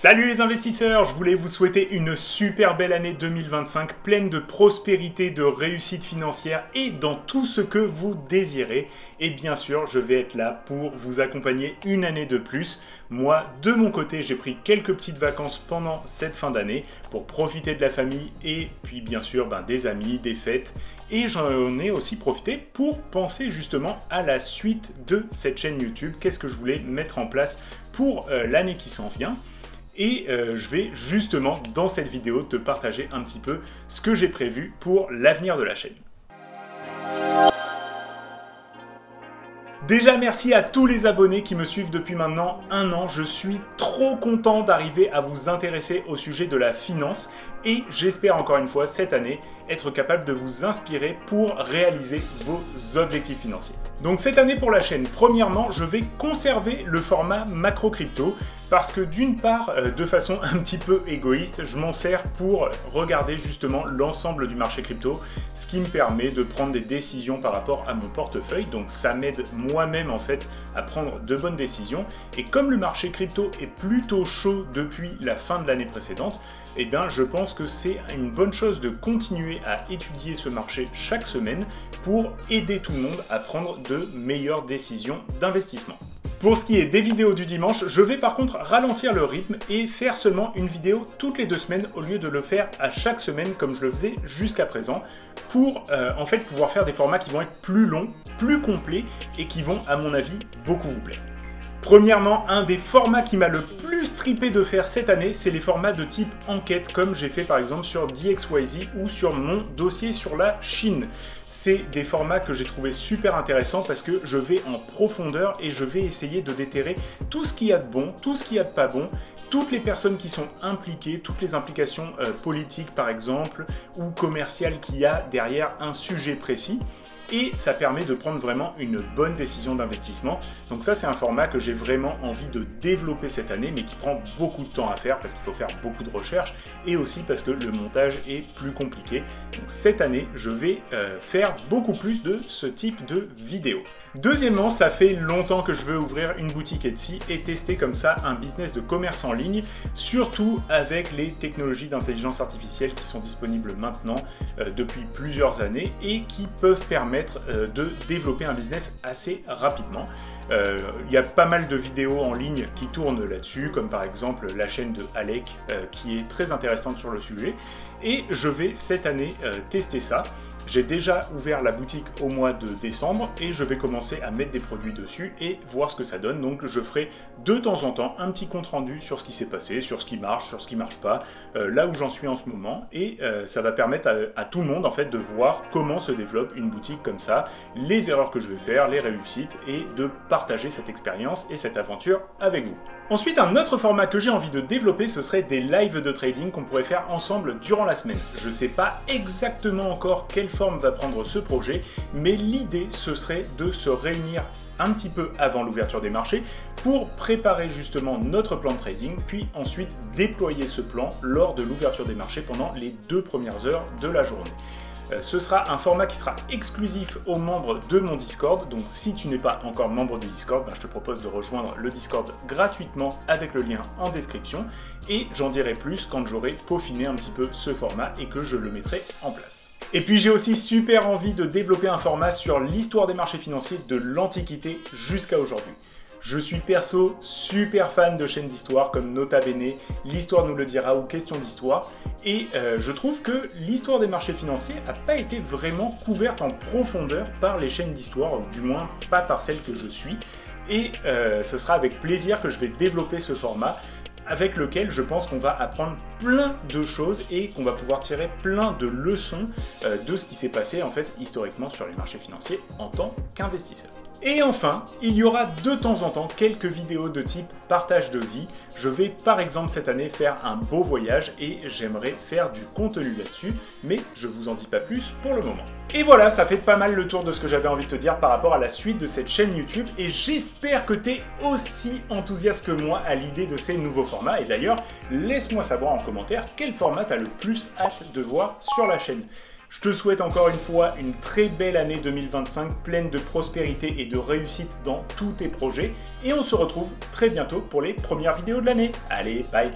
Salut les investisseurs, je voulais vous souhaiter une super belle année 2025, pleine de prospérité, de réussite financière et dans tout ce que vous désirez. Et bien sûr, je vais être là pour vous accompagner une année de plus. Moi, de mon côté, j'ai pris quelques petites vacances pendant cette fin d'année pour profiter de la famille et puis bien sûr des amis, des fêtes. Et j'en ai aussi profité pour penser justement à la suite de cette chaîne YouTube. Qu'est-ce que je voulais mettre en place pour l'année qui s'en vient? Et je vais justement dans cette vidéo te partager un petit peu ce que j'ai prévu pour l'avenir de la chaîne. Déjà merci à tous les abonnés qui me suivent depuis maintenant un an. Je suis trop content d'arriver à vous intéresser au sujet de la finance et j'espère encore une fois cette année être capable de vous inspirer pour réaliser vos objectifs financiers. Donc cette année pour la chaîne, premièrement, je vais conserver le format macro crypto parce que d'une part, de façon un petit peu égoïste, je m'en sers pour regarder justement l'ensemble du marché crypto, ce qui me permet de prendre des décisions par rapport à mon portefeuille. Donc ça m'aide moi-même en fait à prendre de bonnes décisions. Et comme le marché crypto est plutôt chaud depuis la fin de l'année précédente, eh bien je pense que c'est une bonne chose de continuer à étudier ce marché chaque semaine pour aider tout le monde à prendre de meilleures décisions d'investissement. Pour ce qui est des vidéos du dimanche, je vais par contre ralentir le rythme et faire seulement une vidéo toutes les 2 semaines au lieu de le faire à chaque semaine comme je le faisais jusqu'à présent pour en fait pouvoir faire des formats qui vont être plus longs, plus complets et qui vont à mon avis beaucoup vous plaire. Premièrement, un des formats qui m'a le plus trippé de faire cette année, c'est les formats de type enquête, comme j'ai fait par exemple sur DXYZ ou sur mon dossier sur la Chine. C'est des formats que j'ai trouvé super intéressants parce que je vais en profondeur et je vais essayer de déterrer tout ce qu'il y a de bon, tout ce qu'il y a de pas bon, toutes les personnes qui sont impliquées, toutes les implications politiques par exemple, ou commerciales qu'il y a derrière un sujet précis. Et ça permet de prendre vraiment une bonne décision d'investissement. Donc ça, c'est un format que j'ai vraiment envie de développer cette année, mais qui prend beaucoup de temps à faire parce qu'il faut faire beaucoup de recherches et aussi parce que le montage est plus compliqué. Donc cette année, je vais faire beaucoup plus de ce type de vidéos. Deuxièmement, ça fait longtemps que je veux ouvrir une boutique Etsy et tester comme ça un business de commerce en ligne, surtout avec les technologies d'intelligence artificielle qui sont disponibles maintenant depuis plusieurs années et qui peuvent permettre de développer un business assez rapidement. Il y a pas mal de vidéos en ligne qui tournent là-dessus, comme par exemple la chaîne de Alec qui est très intéressante sur le sujet. Et je vais cette année tester ça. J'ai déjà ouvert la boutique au mois de décembre et je vais commencer à mettre des produits dessus et voir ce que ça donne. Donc je ferai de temps en temps un petit compte rendu sur ce qui s'est passé, sur ce qui marche pas, là où j'en suis en ce moment. Et ça va permettre à tout le monde en fait de voir comment se développe une boutique comme ça, les erreurs que je vais faire, les réussites et de partager cette expérience et cette aventure avec vous. Ensuite, un autre format que j'ai envie de développer, ce serait des lives de trading qu'on pourrait faire ensemble durant la semaine. Je ne sais pas exactement encore quelle forme va prendre ce projet, mais l'idée, ce serait de se réunir un petit peu avant l'ouverture des marchés pour préparer justement notre plan de trading, puis ensuite déployer ce plan lors de l'ouverture des marchés pendant les 2 premières heures de la journée. Ce sera un format qui sera exclusif aux membres de mon Discord, donc si tu n'es pas encore membre du Discord, je te propose de rejoindre le Discord gratuitement avec le lien en description et j'en dirai plus quand j'aurai peaufiné un petit peu ce format et que je le mettrai en place. Et puis j'ai aussi super envie de développer un format sur l'histoire des marchés financiers de l'Antiquité jusqu'à aujourd'hui. Je suis perso super fan de chaînes d'histoire comme Nota Bene, l'Histoire nous le dira ou Question d'Histoire. Et je trouve que l'histoire des marchés financiers n'a pas été vraiment couverte en profondeur par les chaînes d'histoire, du moins pas par celles que je suis. Et ce sera avec plaisir que je vais développer ce format avec lequel je pense qu'on va apprendre plein de choses et qu'on va pouvoir tirer plein de leçons de ce qui s'est passé en fait historiquement sur les marchés financiers en tant qu'investisseur. Et enfin, il y aura de temps en temps quelques vidéos de type partage de vie. Je vais par exemple cette année faire un beau voyage et j'aimerais faire du contenu là-dessus, mais je vous en dis pas plus pour le moment. Et voilà, ça fait pas mal le tour de ce que j'avais envie de te dire par rapport à la suite de cette chaîne YouTube et j'espère que tu es aussi enthousiaste que moi à l'idée de ces nouveaux formats. Et d'ailleurs, laisse-moi savoir en commentaire quel format tu as le plus hâte de voir sur la chaîne. Je te souhaite encore une fois une très belle année 2025 pleine de prospérité et de réussite dans tous tes projets et on se retrouve très bientôt pour les premières vidéos de l'année. Allez, bye!